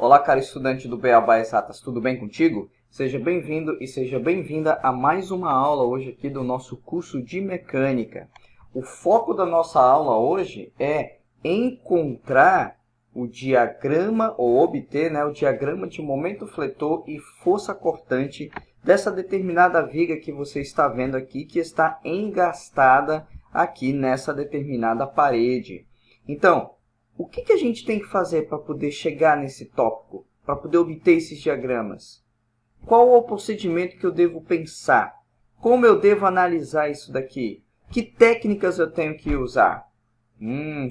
Olá, caro estudante do Beabá Exatas, tudo bem contigo? Seja bem-vindo e seja bem-vinda a mais uma aula hoje aqui do nosso curso de mecânica. O foco da nossa aula hoje é encontrar o diagrama, ou obter, o diagrama de momento fletor e força cortante dessa determinada viga que você está vendo aqui, que está engastada aqui nessa determinada parede. Então, o que a gente tem que fazer para poder chegar nesse tópico, para poder obter esses diagramas? Qual é o procedimento que eu devo pensar? Como eu devo analisar isso daqui? Que técnicas eu tenho que usar?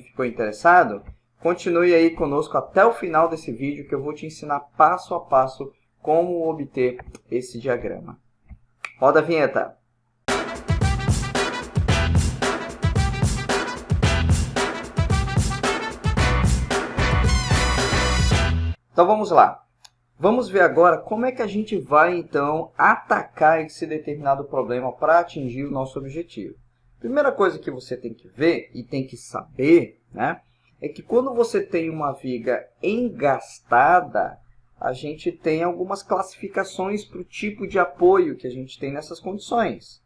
Ficou interessado? Continue aí conosco até o final desse vídeo que eu vou te ensinar passo a passo como obter esse diagrama. Roda a vinheta! Então vamos lá. Vamos ver agora como é que a gente vai então atacar esse determinado problema para atingir o nosso objetivo. Primeira coisa que você tem que ver e tem que saber, é que quando você tem uma viga engastada, a gente tem algumas classificações para o tipo de apoio que a gente tem nessas condições.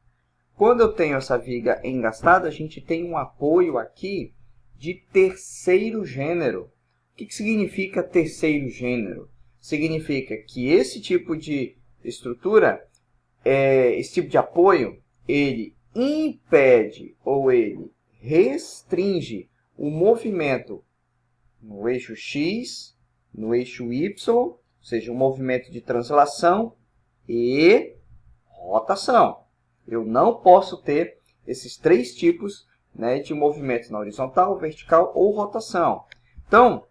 Quando eu tenho essa viga engastada, a gente tem um apoio aqui de terceiro gênero. O que significa terceiro gênero? Significa que esse tipo de estrutura, esse tipo de apoio, ele impede ou ele restringe o movimento no eixo X, no eixo Y, ou seja, o movimento de translação e rotação. Eu não posso ter esses três tipos de movimento na horizontal, vertical ou rotação. Então,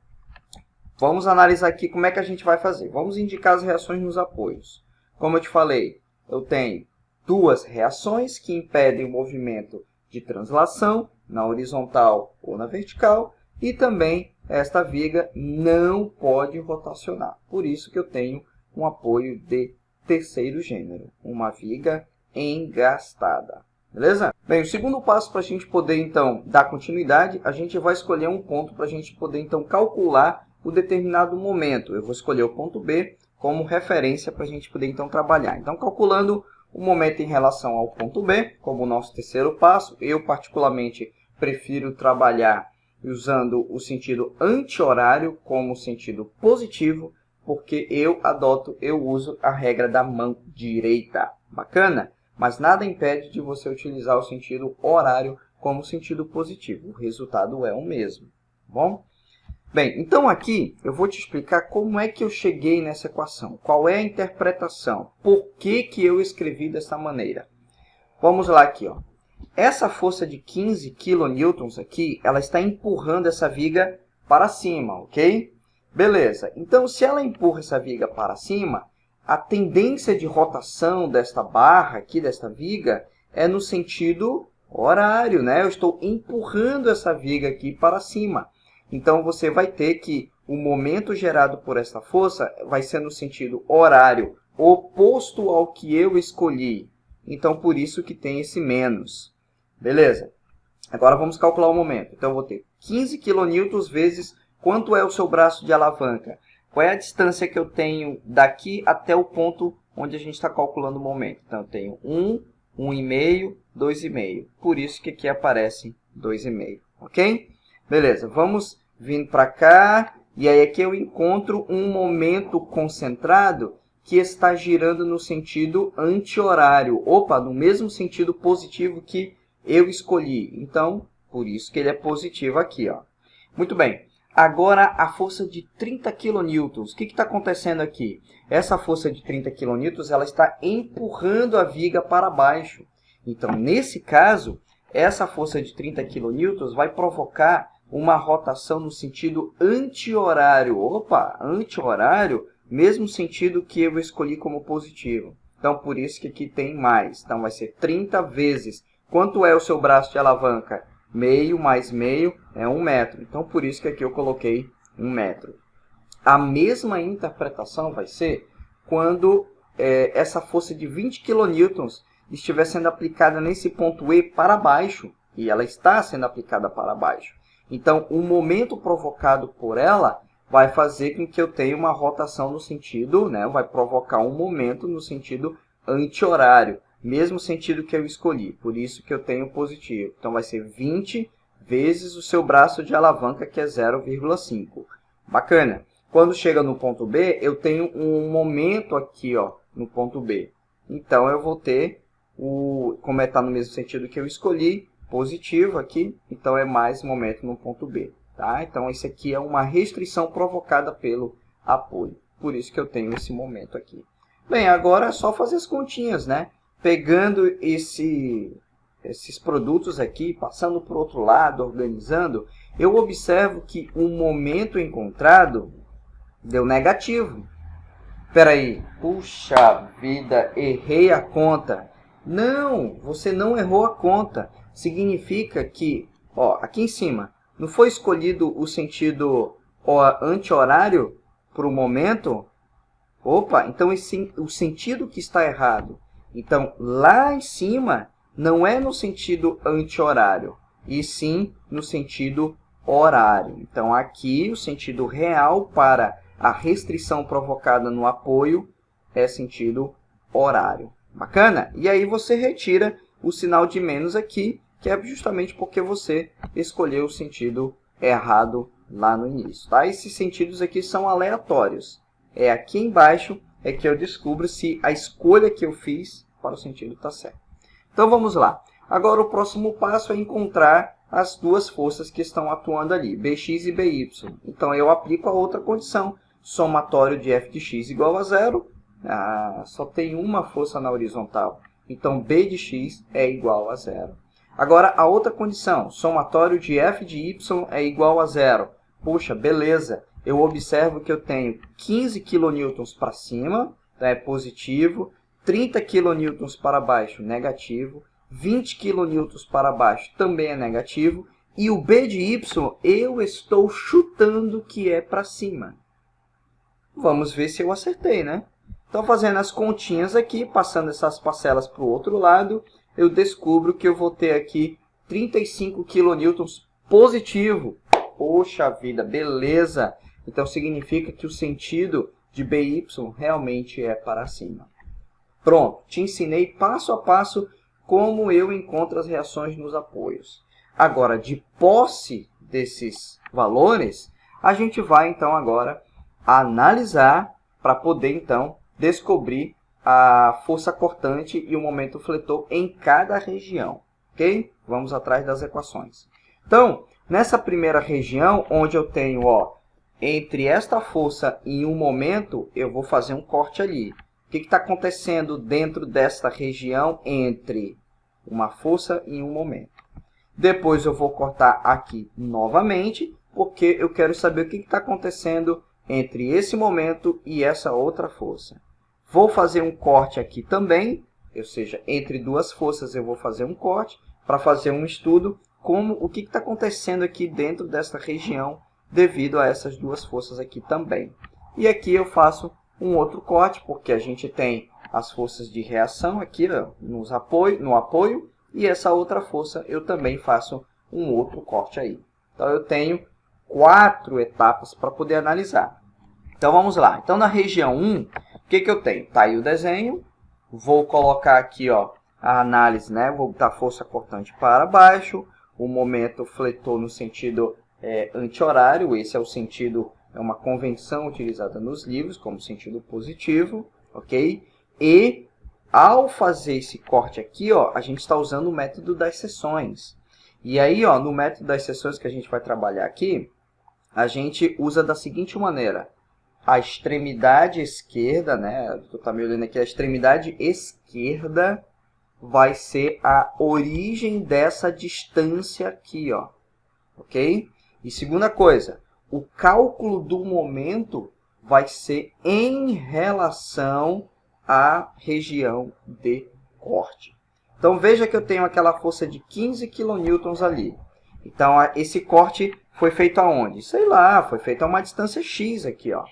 vamos analisar aqui como é que a gente vai fazer. Vamos indicar as reações nos apoios. Como eu te falei, eu tenho duas reações que impedem o movimento de translação na horizontal ou na vertical. E também esta viga não pode rotacionar. Por isso que eu tenho um apoio de terceiro gênero, uma viga engastada. Beleza? Bem, o segundo passo para a gente poder, então, dar continuidade, a gente vai escolher um ponto para a gente poder, então, calcular o determinado momento. Eu vou escolher o ponto B como referência para a gente poder, então, trabalhar. Então, calculando o momento em relação ao ponto B, como o nosso terceiro passo, eu, particularmente, prefiro trabalhar usando o sentido anti-horário como sentido positivo, porque eu uso a regra da mão direita. Bacana? Mas nada impede de você utilizar o sentido horário como sentido positivo. O resultado é o mesmo. Tá bom? Bem, então aqui eu vou te explicar como é que eu cheguei nessa equação. Qual é a interpretação? Por que eu escrevi dessa maneira? Vamos lá aqui, ó. Essa força de 15 kN aqui, ela está empurrando essa viga para cima, ok? Beleza. Então, se ela empurra essa viga para cima, a tendência de rotação desta barra aqui, desta viga, é no sentido horário, Eu estou empurrando essa viga aqui para cima. Então, você vai ter que o momento gerado por essa força vai ser no sentido horário, oposto ao que eu escolhi. Então, por isso que tem esse menos. Beleza? Agora, vamos calcular o momento. Então, eu vou ter 15 kN vezes quanto é o seu braço de alavanca. Qual é a distância que eu tenho daqui até o ponto onde a gente está calculando o momento? Então, eu tenho 1, 1,5, 2,5. Por isso que aqui aparece 2,5. Ok? Beleza, vamos vindo para cá. E aí aqui eu encontro um momento concentrado que está girando no sentido anti-horário. Opa, no mesmo sentido positivo que eu escolhi. Então, por isso que ele é positivo aqui, ó. Muito bem. Agora, a força de 30 kN. O que está acontecendo aqui? Essa força de 30 kN ela está empurrando a viga para baixo. Então, nesse caso, essa força de 30 kN vai provocar uma rotação no sentido anti-horário. Opa, anti-horário, mesmo sentido que eu escolhi como positivo. Então, por isso que aqui tem mais. Então, vai ser 30 vezes. Quanto é o seu braço de alavanca? Meio mais meio é 1 metro. Então, por isso que aqui eu coloquei 1 metro. A mesma interpretação vai ser quando essa força de 20 kN estiver sendo aplicada nesse ponto E para baixo. E ela está sendo aplicada para baixo. Então, o momento provocado por ela vai fazer com que eu tenha uma rotação no sentido, né, vai provocar um momento no sentido anti-horário, mesmo sentido que eu escolhi, por isso que eu tenho positivo. Então, vai ser 20 vezes o seu braço de alavanca, que é 0,5. Bacana. Quando chega no ponto B, eu tenho um momento aqui, ó, no ponto B. Então, eu vou ter, como está no mesmo sentido que eu escolhi, positivo aqui, então é mais momento no ponto B. Tá? Então, isso aqui é uma restrição provocada pelo apoio. Por isso que eu tenho esse momento aqui. Bem, agora é só fazer as continhas, né? Pegando esses produtos aqui, passando para o outro lado, organizando, eu observo que o momento encontrado deu negativo. Espera aí, puxa vida, errei a conta. Não, você não errou a conta. Significa que, ó, aqui em cima, não foi escolhido o sentido anti-horário para o momento? Opa, então o sentido que está errado. Então, lá em cima, não é no sentido anti-horário, e sim no sentido horário. Então, aqui, o sentido real para a restrição provocada no apoio é sentido horário. Bacana? E aí você retira o sinal de menos aqui, que é justamente porque você escolheu o sentido errado lá no início. Tá? Esses sentidos aqui são aleatórios. É aqui embaixo é que eu descubro se a escolha que eu fiz para o sentido está certa. Então vamos lá. Agora o próximo passo é encontrar as duas forças que estão atuando ali, Bx e By. Então eu aplico a outra condição, somatório de f de x igual a zero. Só tem uma força na horizontal, então B de x é igual a zero. Agora a outra condição, somatório de f de y é igual a zero. Puxa, beleza. Eu observo que eu tenho 15 kN para cima, é positivo, 30 kN para baixo, negativo, 20 kN para baixo também é negativo, e o B de y eu estou chutando que é para cima. Vamos ver se eu acertei, né? Então, fazendo as continhas aqui, passando essas parcelas para o outro lado, eu descubro que eu vou ter aqui 35 kN positivo. Poxa vida, beleza! Então, significa que o sentido de BY realmente é para cima. Pronto, te ensinei passo a passo como eu encontro as reações nos apoios. Agora, de posse desses valores, a gente vai, então, agora analisar para poder, então, descobrir a força cortante e o momento fletor em cada região. Ok? Vamos atrás das equações. Então, nessa primeira região, onde eu tenho, ó, entre esta força e um momento, eu vou fazer um corte ali. O que está acontecendo dentro desta região entre uma força e um momento? Depois eu vou cortar aqui novamente, porque eu quero saber o que está acontecendo entre esse momento e essa outra força. Vou fazer um corte aqui também, ou seja, entre duas forças eu vou fazer um corte, para fazer um estudo como o que está acontecendo aqui dentro desta região devido a essas duas forças aqui também. E aqui eu faço um outro corte, porque a gente tem as forças de reação aqui no apoio, e essa outra força eu também faço um outro corte aí. Então eu tenho 4 etapas para poder analisar. Então vamos lá. Então na região 1, o que eu tenho? Está aí o desenho, vou colocar aqui, ó, a análise, né? Vou botar força cortante para baixo, o momento fletor no sentido anti-horário, esse é o sentido, é uma convenção utilizada nos livros como sentido positivo, ok? E ao fazer esse corte aqui, ó, a gente está usando o método das seções. E aí, ó, no método das seções que a gente vai trabalhar aqui, a gente usa da seguinte maneira: a extremidade esquerda, né? Tu tá me olhando aqui, a extremidade esquerda vai ser a origem dessa distância aqui, ó, ok? E segunda coisa, o cálculo do momento vai ser em relação à região de corte. Então, veja que eu tenho aquela força de 15 kN ali. Então, esse corte foi feito aonde? Sei lá, foi feito a uma distância x aqui, ó.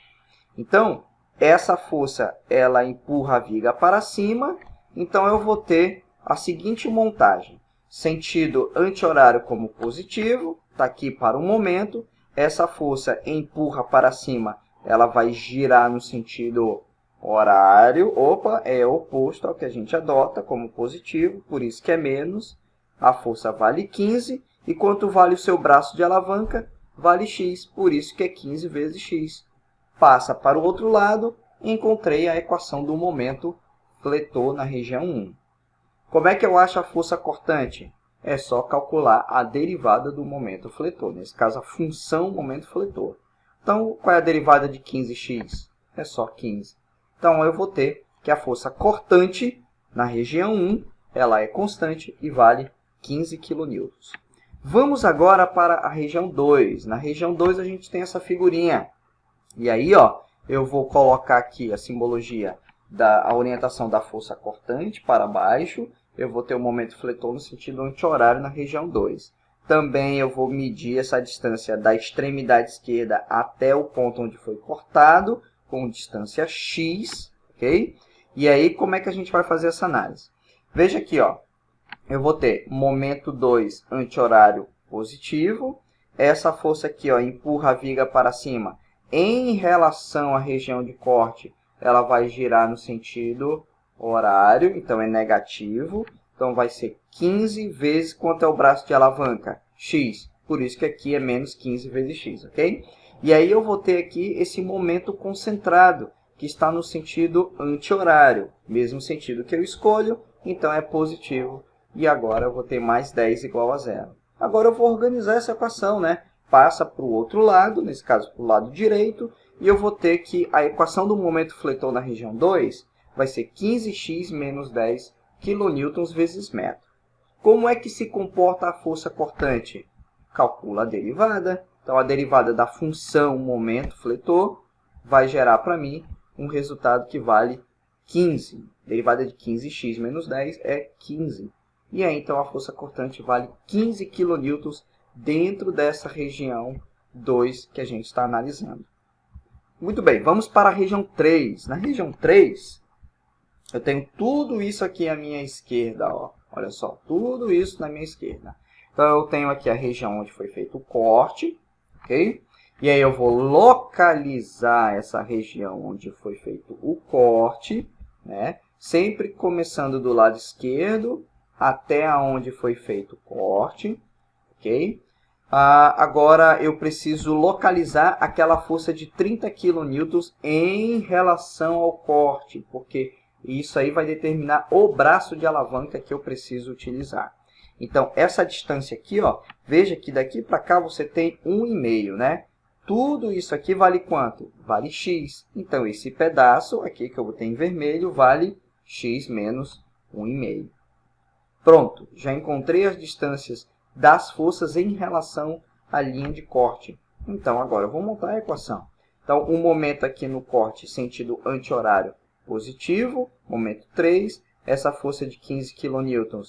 Então, essa força, ela empurra a viga para cima. Então, eu vou ter a seguinte montagem. Sentido anti-horário como positivo, está aqui para o momento. essa força empurra para cima, ela vai girar no sentido horário. Opa, é oposto ao que a gente adota como positivo, por isso que é menos. A força vale 15. E quanto vale o seu braço de alavanca? Vale x, por isso que é 15 vezes x. Passa para o outro lado, encontrei a equação do momento fletor na região 1. Como é que eu acho a força cortante? É só calcular a derivada do momento fletor, nesse caso a função momento fletor. Então, qual é a derivada de 15x? É só 15. Então, eu vou ter que a força cortante na região 1, ela é constante e vale 15 kN. Vamos agora para a região 2. Na região 2 a gente tem essa figurinha. E aí, ó, eu vou colocar aqui a simbologia da orientação da força cortante para baixo. Eu vou ter o momento fletor no sentido anti-horário na região 2. Também eu vou medir essa distância da extremidade esquerda até o ponto onde foi cortado, com distância x, ok? E aí, como é que a gente vai fazer essa análise? Veja aqui, ó. Eu vou ter momento 2 anti-horário positivo. Essa força aqui, ó, empurra a viga para cima. Em relação à região de corte, ela vai girar no sentido horário, então é negativo. Então vai ser 15 vezes quanto é o braço de alavanca? X. Por isso que aqui é menos 15 vezes x, ok? E aí eu vou ter aqui esse momento concentrado, que está no sentido anti-horário. Mesmo sentido que eu escolho, então é positivo. E agora eu vou ter mais 10 igual a zero. Agora eu vou organizar essa equação, né? Passa para o outro lado, nesse caso para o lado direito, e eu vou ter que a equação do momento fletor na região 2 vai ser 15x menos 10 kN vezes metro. Como é que se comporta a força cortante? Calcula a derivada. Então, a derivada da função momento fletor vai gerar para mim um resultado que vale 15. Derivada de 15x menos 10 é 15. E aí, então, a força cortante vale 15 kN dentro dessa região 2 que a gente está analisando. Muito bem, vamos para a região 3. Na região 3, eu tenho tudo isso aqui à minha esquerda. Ó. Olha só, tudo isso na minha esquerda. Então, eu tenho aqui a região onde foi feito o corte. Ok? E aí, eu vou localizar essa região onde foi feito o corte. Né? Sempre começando do lado esquerdo até onde foi feito o corte. Ok? Agora, eu preciso localizar aquela força de 30 kN em relação ao corte, porque isso aí vai determinar o braço de alavanca que eu preciso utilizar. Então, essa distância aqui, ó, veja que daqui para cá você tem 1,5, né? Tudo isso aqui vale quanto? Vale x. Então, esse pedaço aqui que eu botei em vermelho vale x menos 1,5. Pronto, já encontrei as distâncias das forças em relação à linha de corte. Então, agora eu vou montar a equação. Então, o momento aqui no corte, sentido anti-horário, positivo. Momento 3, essa força de 15 kN,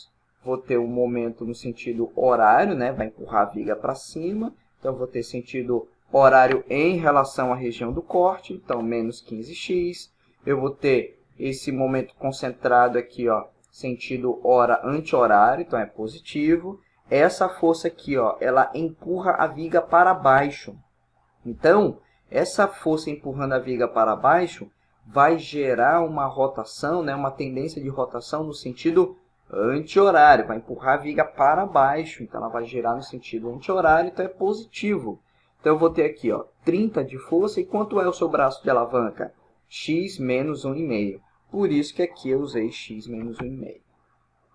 vou ter um momento no sentido horário, né? Vai empurrar a viga para cima. Então, vou ter sentido horário em relação à região do corte. Então, menos 15x. Eu vou ter esse momento concentrado aqui, ó, sentido anti-horário, então é positivo. Essa força aqui, ó, ela empurra a viga para baixo. Então, essa força empurrando a viga para baixo vai gerar uma rotação, né, uma tendência de rotação no sentido anti-horário. Vai empurrar a viga para baixo, então ela vai gerar no sentido anti-horário, então é positivo. Então, eu vou ter aqui, ó, 30 de força. E quanto é o seu braço de alavanca? X menos 1,5. Por isso que aqui eu usei x menos 1,5.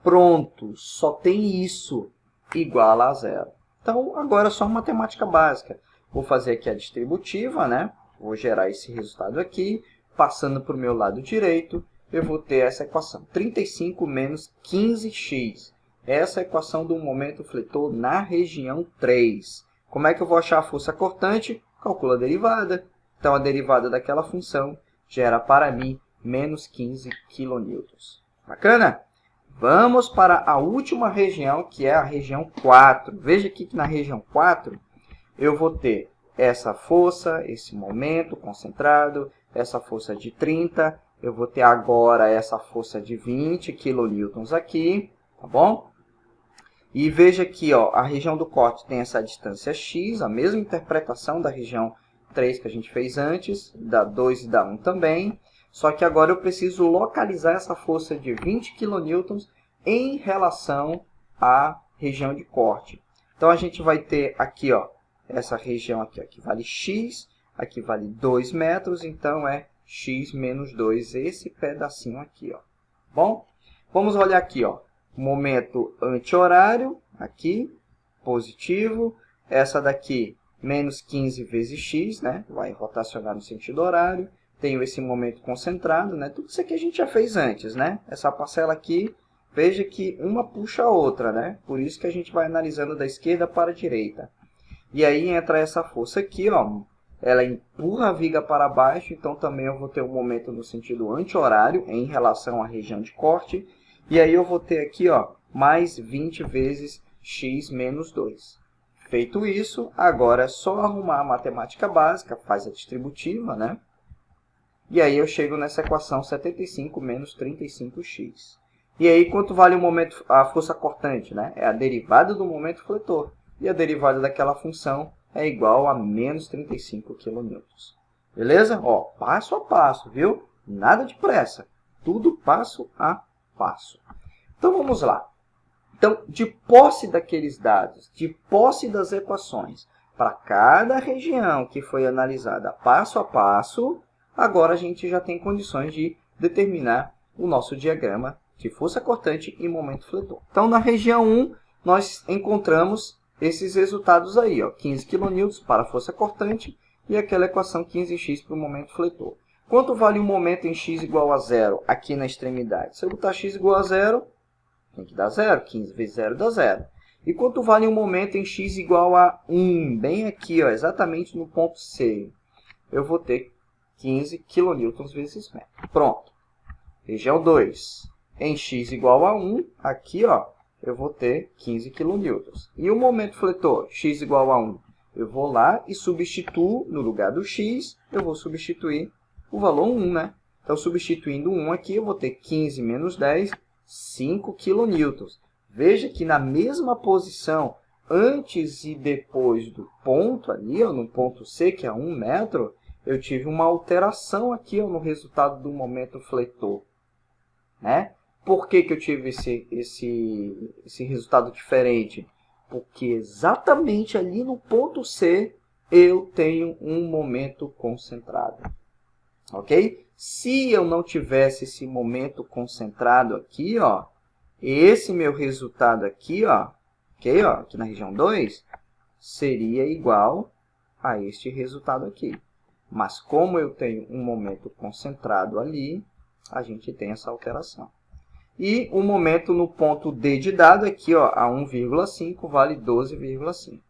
Pronto, só tem isso igual a zero. Então, agora é só matemática básica. Vou fazer aqui a distributiva, né? Vou gerar esse resultado aqui. Passando para o meu lado direito, eu vou ter essa equação. 35 menos 15x. Essa é a equação do momento fletor na região 3. Como é que eu vou achar a força cortante? Calcula a derivada. Então, a derivada daquela função gera para mim menos 15 kN. Bacana? Vamos para a última região, que é a região 4. Veja aqui que na região 4, eu vou ter essa força, esse momento concentrado, essa força de 30. Eu vou ter agora essa força de 20 kN aqui, tá bom? E veja aqui, ó, a região do corte tem essa distância x, a mesma interpretação da região 3 que a gente fez antes, da 2 e da 1 também. Só que agora eu preciso localizar essa força de 20 kN em relação à região de corte. Então, a gente vai ter aqui, ó, essa região aqui, ó, que vale x, aqui vale 2 metros, então é x menos 2, esse pedacinho aqui, ó. Bom, vamos olhar aqui, ó, momento anti-horário, aqui, positivo, essa daqui, menos 15 vezes x, né, vai rotacionar no sentido horário, tenho esse momento concentrado, né, tudo isso aqui a gente já fez antes, né, essa parcela aqui, veja que uma puxa a outra, né, por isso que a gente vai analisando da esquerda para a direita. E aí entra essa força aqui, ó, ela empurra a viga para baixo, então também eu vou ter um momento no sentido anti-horário em relação à região de corte. E aí eu vou ter aqui, ó, mais 20 vezes x menos 2. Feito isso, agora é só arrumar a matemática básica, faz a distributiva, né? E aí eu chego nessa equação 75 menos 35x. E aí quanto vale o momento, a força cortante, né? É a derivada do momento fletor. E a derivada daquela função é igual a menos 35 kN. Beleza? Ó, passo a passo, viu? Nada de pressa. Tudo passo a passo. Então, vamos lá. Então, de posse daqueles dados, de posse das equações, para cada região que foi analisada passo a passo, agora a gente já tem condições de determinar o nosso diagrama de força cortante e momento fletor. Então, na região 1, nós encontramos esses resultados aí, ó, 15 kN para a força cortante e aquela equação 15x para o momento fletor. Quanto vale o momento em x igual a 0 aqui na extremidade? Se eu botar x igual a 0, tem que dar 0. 15 vezes 0 dá 0. E quanto vale o momento em x igual a 1? Bem aqui, ó, exatamente no ponto C. Eu vou ter 15 kN vezes metro. Pronto. Região 2. Em x igual a 1, aqui, ó, eu vou ter 15 kN. E o momento fletor, x igual a 1, eu vou lá e substituo, no lugar do x, eu vou substituir o valor 1, né? Então, substituindo 1 aqui, eu vou ter 15 menos 10, 5 kN. Veja que na mesma posição, antes e depois do ponto ali, ó, no ponto C, que é 1 metro, eu tive uma alteração aqui, ó, no resultado do momento fletor, né? Por que eu tive esse resultado diferente? Porque exatamente ali no ponto C eu tenho um momento concentrado. Ok? Se eu não tivesse esse momento concentrado aqui, ó, esse meu resultado aqui, ó, ok? Ó, aqui na região 2, seria igual a este resultado aqui. Mas como eu tenho um momento concentrado ali, a gente tem essa alteração. E o momento no ponto D de dado, aqui, ó, a 1,5 vale 12,5.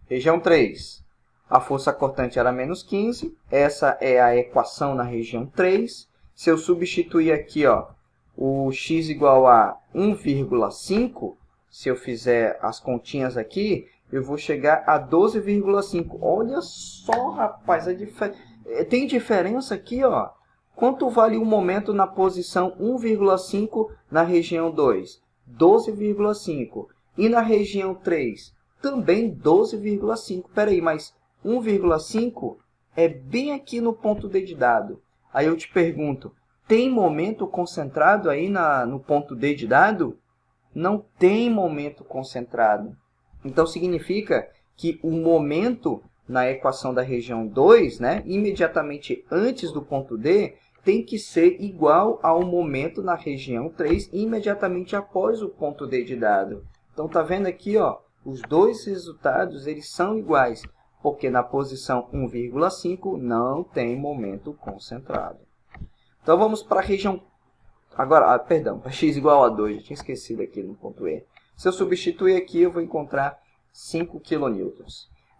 Região 3, a força cortante era menos 15. Essa é a equação na região 3. Se eu substituir aqui, ó, o x igual a 1,5, se eu fizer as continhas aqui, eu vou chegar a 12,5. Olha só, rapaz, tem diferença aqui, ó. Quanto vale o momento na posição 1,5 na região 2? 12,5. E na região 3? Também 12,5. Espera aí, mas 1,5 é bem aqui no ponto D de dado. Aí eu te pergunto, tem momento concentrado aí no ponto D de dado? Não tem momento concentrado. Então, significa que o momento na equação da região 2, né, imediatamente antes do ponto D, tem que ser igual ao momento na região 3, imediatamente após o ponto D de dado. Então, tá vendo aqui, ó, os dois resultados eles são iguais, porque na posição 1,5 não tem momento concentrado. Então, vamos para a região... Agora, perdão, para x igual a 2, eu tinha esquecido aqui no ponto E. Se eu substituir aqui, eu vou encontrar 5 kN.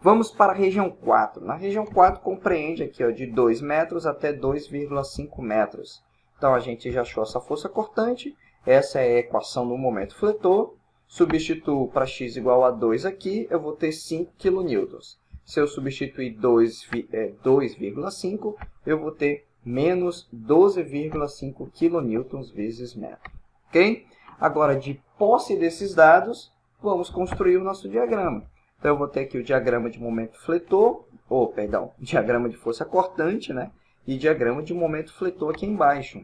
Vamos para a região 4. Na região 4, compreende aqui, ó, de 2 metros até 2,5 metros. Então, a gente já achou essa força cortante. Essa é a equação do momento fletor. Substituo para x igual a 2 aqui, eu vou ter 5 kN. Se eu substituir 2,5, eu vou ter menos 12,5 kN vezes metro. Ok? Agora, de posse desses dados, vamos construir o nosso diagrama. Então, eu vou ter aqui o diagrama de momento fletor, diagrama de força cortante, né? E diagrama de momento fletor aqui embaixo.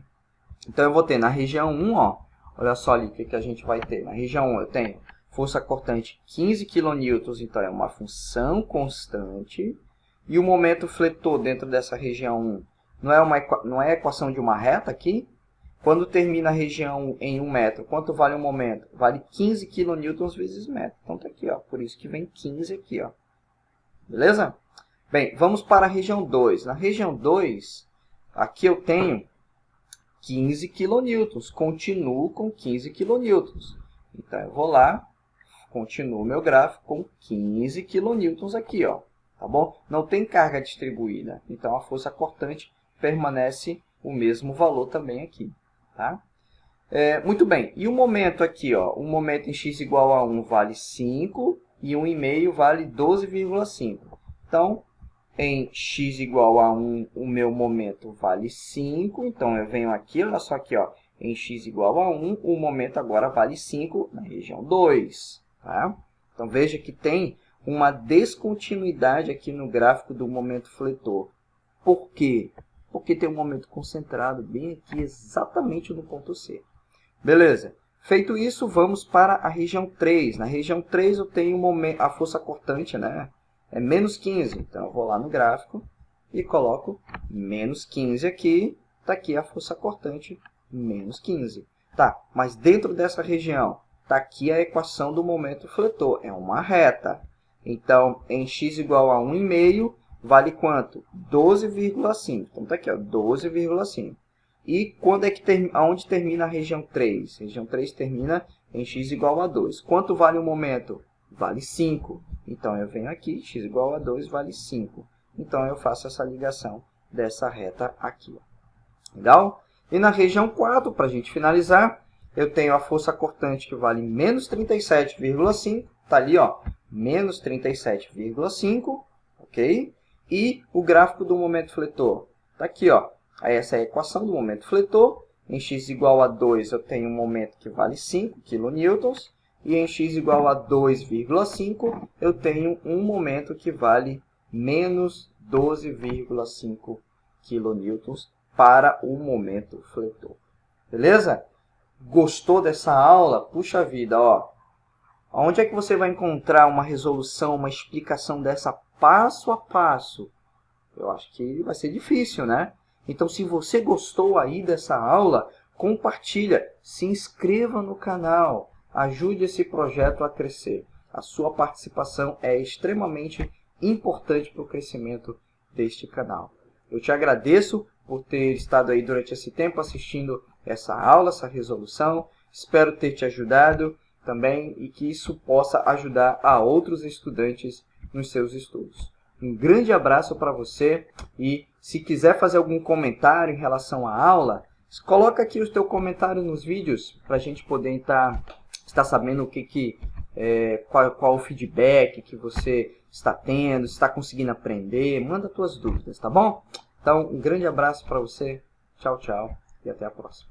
Então, eu vou ter na região 1, ó, olha só ali o que a gente vai ter. Na região 1 eu tenho força cortante 15 kN, então é uma função constante. E o momento fletor dentro dessa região 1 não é a equação de uma reta aqui? Quando termina a região em 1 metro, quanto vale o momento? Vale 15 kN vezes metro. Então está aqui, ó, por isso que vem 15 aqui, ó. Beleza? Bem, vamos para a região 2. Na região 2, aqui eu tenho 15 kN. Continuo com 15 kN. Então eu vou lá, continuo meu gráfico com 15 kN aqui, ó. Tá bom? Não tem carga distribuída. Então a força cortante permanece o mesmo valor também aqui. Tá? Muito bem. E o momento aqui, ó, o momento em x igual a 1 vale 5 e 1,5 vale 12,5. Então, em x igual a 1, o meu momento vale 5. Então, eu venho aqui, olha só aqui, ó, em x igual a 1, o momento agora vale 5 na região 2. Tá? Então, veja que tem uma descontinuidade aqui no gráfico do momento fletor. Por quê? Porque tem um momento concentrado bem aqui, exatamente no ponto C. Beleza. Feito isso, vamos para a região 3. Na região 3 eu tenho a força cortante, né? É menos 15. Então, eu vou lá no gráfico e coloco menos 15 aqui. Está aqui a força cortante, menos 15. Tá, mas dentro dessa região, está aqui a equação do momento fletor. É uma reta. Então, em x igual a 1,5, vale quanto? 12,5. Então, está aqui, ó, 12,5. E quando é que aonde termina a região 3? A região 3 termina em x igual a 2. Quanto vale o momento? Vale 5. Então, eu venho aqui, x igual a 2 vale 5. Então, eu faço essa ligação dessa reta aqui. Ó. Legal? E na região 4, para a gente finalizar, eu tenho a força cortante que vale menos 37,5. Está ali, ó, menos 37,5. Ok? E o gráfico do momento fletor. Está aqui, ó. Essa é a equação do momento fletor. Em x igual a 2, eu tenho um momento que vale 5 kN. E em x igual a 2,5, eu tenho um momento que vale menos 12,5 kN para o momento fletor. Beleza? Gostou dessa aula? Puxa vida, ó. Onde é que você vai encontrar uma resolução, uma explicação dessa passo a passo? Eu acho que vai ser difícil, né? Então, se você gostou aí dessa aula, compartilha, se inscreva no canal, ajude esse projeto a crescer. A sua participação é extremamente importante para o crescimento deste canal. Eu te agradeço por ter estado aí durante esse tempo assistindo essa aula, essa resolução. Espero ter te ajudado também e que isso possa ajudar a outros estudantes nos seus estudos. Um grande abraço para você e se quiser fazer algum comentário em relação à aula, coloca aqui o teu comentário nos vídeos para a gente poder estar sabendo qual o feedback que você está tendo, se está conseguindo aprender, manda tuas dúvidas, tá bom? Então, um grande abraço para você, tchau, tchau e até a próxima.